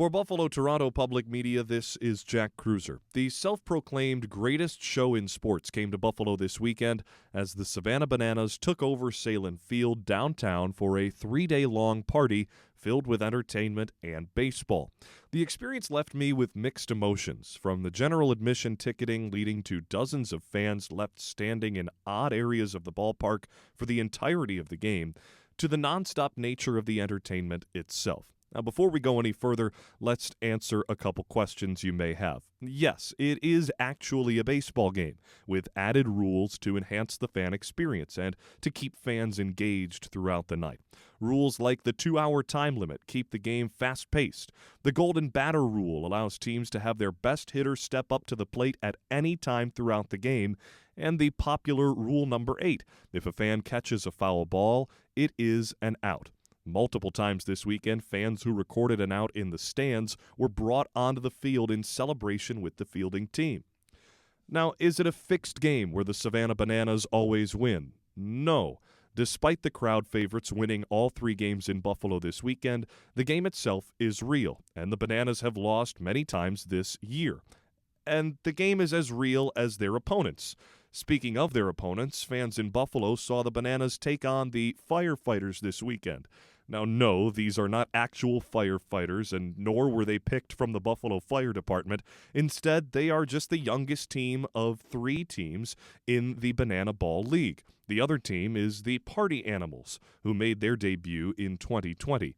For Buffalo Toronto Public Media, this is Jack Kreuzer. The self-proclaimed greatest show in sports came to Buffalo this weekend as the Savannah Bananas took over Salem Field downtown for a 3-day-long party filled with entertainment and baseball. The experience left me with mixed emotions, from the general admission ticketing leading to dozens of fans left standing in odd areas of the ballpark for the entirety of the game, to the nonstop nature of the entertainment itself. Now, before we go any further, let's answer a couple questions you may have. Yes, it is actually a baseball game, with added rules to enhance the fan experience and to keep fans engaged throughout the night. Rules like the 2-hour time limit keep the game fast-paced. The golden batter rule allows teams to have their best hitter step up to the plate at any time throughout the game. And the popular rule number 8, if a fan catches a foul ball, it is an out. Multiple times this weekend, fans who recorded an out in the stands were brought onto the field in celebration with the fielding team. Now, is it a fixed game where the Savannah Bananas always win? No. Despite the crowd favorites winning all 3 games in Buffalo this weekend, the game itself is real, and the Bananas have lost many times this year. And the game is as real as their opponents. Speaking of their opponents, fans in Buffalo saw the Bananas take on the firefighters this weekend. Now, no, these are not actual firefighters, and nor were they picked from the Buffalo Fire Department. Instead, they are just the youngest team of 3 teams in the Banana Ball League. The other team is the Party Animals, who made their debut in 2020.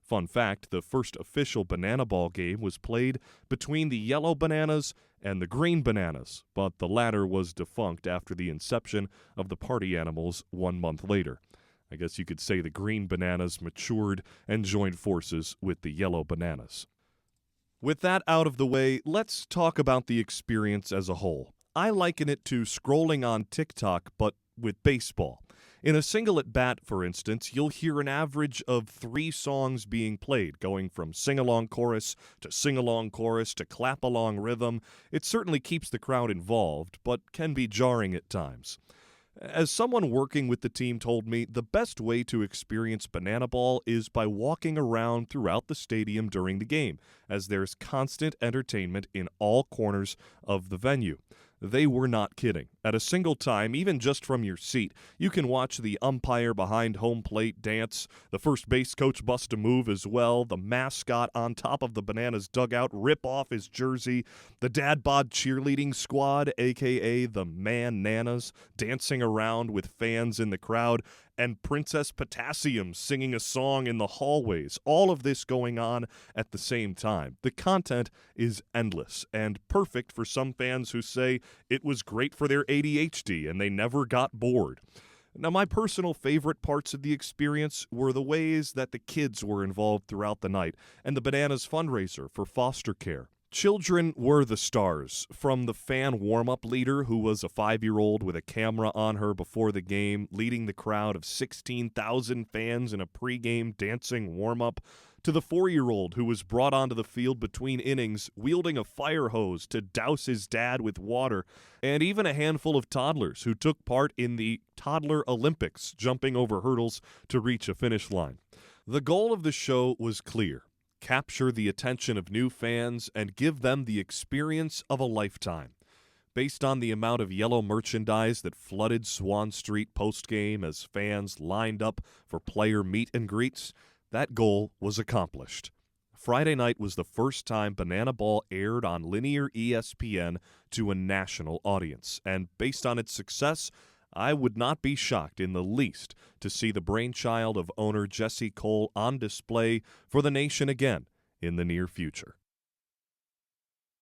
Fun fact, the first official Banana Ball game was played between the Yellow Bananas and the Green Bananas, but the latter was defunct after the inception of the Party Animals 1 month later. I guess you could say the Green Bananas matured and joined forces with the Yellow Bananas. With that out of the way, let's talk about the experience as a whole. I liken it to scrolling on TikTok, but with baseball. In a single at-bat, for instance, you'll hear an average of 3 songs being played, going from sing-along chorus to clap-along rhythm. It certainly keeps the crowd involved, but can be jarring at times. As someone working with the team told me, the best way to experience Banana Ball is by walking around throughout the stadium during the game, as there's constant entertainment in all corners of the venue. They were not kidding. At a single time, even just from your seat, you can watch the umpire behind home plate dance, the first base coach bust a move as well, the mascot on top of the Bananas dugout rip off his jersey, the dad bod cheerleading squad, a.k.a. the Man-Nanas, dancing around with fans in the crowd, and Princess Potassium singing a song in the hallways, all of this going on at the same time. The content is endless and perfect for some fans who say it was great for their ADHD and they never got bored. Now, my personal favorite parts of the experience were the ways that the kids were involved throughout the night and the Bananas fundraiser for foster care. Children were the stars, from the fan warm-up leader who was a 5-year-old with a camera on her before the game, leading the crowd of 16,000 fans in a pregame dancing warm-up, to the 4-year-old who was brought onto the field between innings, wielding a fire hose to douse his dad with water, and even a handful of toddlers who took part in the Toddler Olympics, jumping over hurdles to reach a finish line. The goal of the show was clear. Capture the attention of new fans and give them the experience of a lifetime. Based on the amount of yellow merchandise that flooded Swan Street postgame as fans lined up for player meet and greets, that goal was accomplished. Friday night was the first time Banana Ball aired on linear ESPN to a national audience, and based on its success, I would not be shocked in the least to see the brainchild of owner Jesse Cole on display for the nation again in the near future.